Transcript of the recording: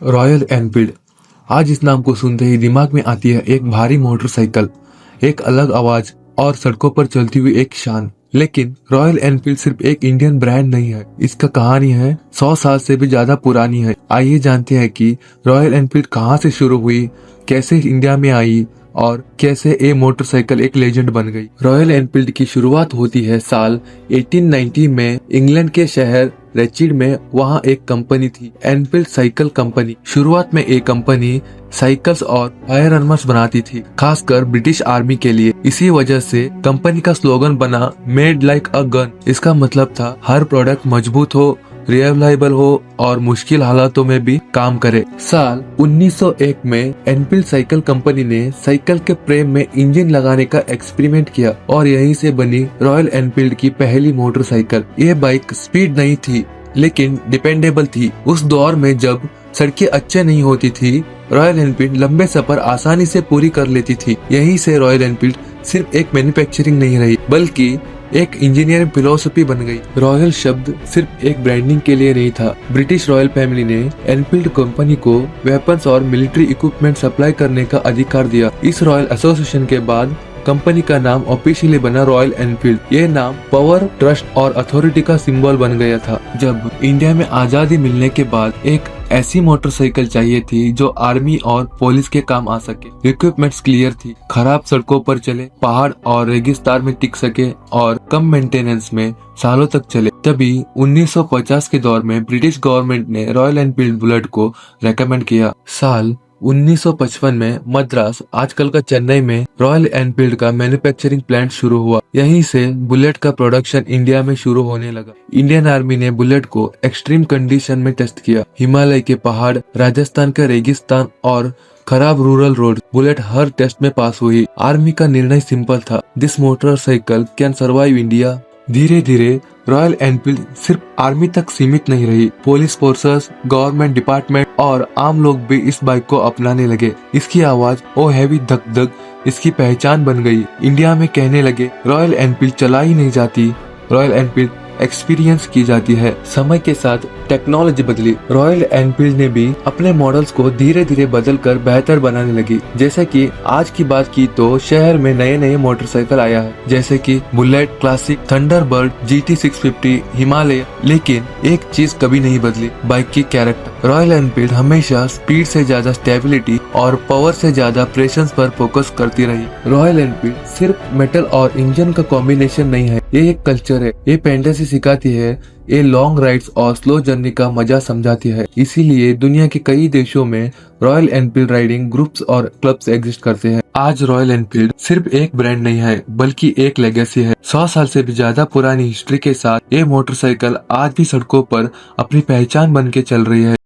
Royal Enfield. आज इस नाम को सुनते ही दिमाग में आती है एक भारी मोटरसाइकिल, एक अलग आवाज और सड़कों पर चलती हुई एक शान। लेकिन रॉयल एनफील्ड सिर्फ एक इंडियन ब्रांड नहीं है, इसका कहानी है 100 साल से भी ज्यादा पुरानी है। आइए जानते हैं कि रॉयल एनफील्ड कहाँ से शुरू हुई, कैसे इंडिया में आई और कैसे ये मोटरसाइकिल एक लेजेंड बन गई। रॉयल एनफील्ड की शुरुआत होती है साल 1890 में इंग्लैंड के शहर रेचिड में। वहाँ एक कंपनी थी, एनफील्ड साइकिल कंपनी। शुरुआत में ये कंपनी साइकिल्स और फायर आर्मर्स बनाती थी, खासकर ब्रिटिश आर्मी के लिए। इसी वजह से कंपनी का स्लोगन बना मेड लाइक अ गन। इसका मतलब था हर प्रोडक्ट मजबूत हो, रिलायबल हो और मुश्किल हालातों में भी काम करे। साल 1901 में एनफील्ड साइकिल कंपनी ने साइकिल के फ्रेम में इंजन लगाने का एक्सपेरिमेंट किया और यहीं से बनी रॉयल एनफील्ड की पहली मोटरसाइकिल। ये बाइक स्पीड नहीं थी लेकिन डिपेंडेबल थी। उस दौर में जब सड़कें अच्छे नहीं होती थी, रॉयल एनफील्ड लंबे सफर आसानी से पूरी कर लेती थी। यहीं से रॉयल एनफील्ड सिर्फ एक मैन्युफैक्चरिंग नहीं रही बल्कि एक इंजीनियरिंग फिलोसफी बन गई। रॉयल शब्द सिर्फ एक ब्रांडिंग के लिए नहीं था। ब्रिटिश रॉयल फैमिली ने एनफील्ड कंपनी को वेपन्स और मिलिट्री इक्विपमेंट सप्लाई करने का अधिकार दिया। इस रॉयल एसोसिएशन के बाद कंपनी का नाम ऑफिशियली बना रॉयल एनफील्ड। ये नाम पावर, ट्रस्ट और अथॉरिटी का सिंबल बन गया था। जब इंडिया में आजादी मिलने के बाद एक ऐसी मोटरसाइकिल चाहिए थी जो आर्मी और पुलिस के काम आ सके। इक्विपमेंट्स क्लियर थी, खराब सड़कों पर चले, पहाड़ और रेगिस्तान में टिक सके और कम मेंटेनेंस में सालों तक चले। तभी 1950 के दौर में ब्रिटिश गवर्नमेंट ने रॉयल एनफील्ड बुलेट को रेकमेंड किया। साल 1955 में मद्रास, आजकल का चेन्नई में रॉयल एनफील्ड का मैन्युफैक्चरिंग प्लांट शुरू हुआ। यहीं से बुलेट का प्रोडक्शन इंडिया में शुरू होने लगा। इंडियन आर्मी ने बुलेट को एक्सट्रीम कंडीशन में टेस्ट किया। हिमालय के पहाड़, राजस्थान का रेगिस्तान और खराब रूरल रोड, बुलेट हर टेस्ट में पास हुई। आर्मी का निर्णय सिंपल था, this motorcycle can survive India. धीरे धीरे रॉयल एनफील्ड सिर्फ आर्मी तक सीमित नहीं रही। पुलिस फोर्सेस, गवर्नमेंट डिपार्टमेंट और आम लोग भी इस बाइक को अपनाने लगे। इसकी आवाज ओ हैवी धक धक इसकी पहचान बन गई। इंडिया में कहने लगे रॉयल एनफील्ड चलाई नहीं जाती, रॉयल एनफील्ड एक्सपीरियंस की जाती है। समय के साथ टेक्नोलॉजी बदली। रॉयल एनफील्ड ने भी अपने मॉडल्स को धीरे धीरे बदल कर बेहतर बनाने लगी। जैसे कि आज की बात की तो शहर में नए नए मोटरसाइकिल आया है, जैसे कि bullet, classic, Thunderbird, GT 650, Himalaya. लेकिन एक चीज कभी नहीं बदली, बाइक की कैरेक्टर। रॉयल एनफील्ड हमेशा स्पीड से ज्यादा स्टेबिलिटी और पावर से ज्यादा प्रेशंस पर फोकस करती रही। रॉयल एनफील्ड सिर्फ मेटल और इंजन का कॉम्बिनेशन नहीं है, ये एक कल्चर है। ये फैंटेसी सिखाती है, ये लॉन्ग राइड्स और स्लो जर्नी का मजा समझाती है। इसीलिए दुनिया के कई देशों में रॉयल एनफील्ड राइडिंग ग्रुप्स और क्लब्स एग्जिस्ट करते हैं। आज रॉयल एनफील्ड सिर्फ एक ब्रांड नहीं है बल्कि एक लेगेसी है। 100 साल से भी ज्यादा पुरानी हिस्ट्री के साथ ये मोटरसाइकिल आज भी सड़कों पर अपनी पहचान बन के चल रही है।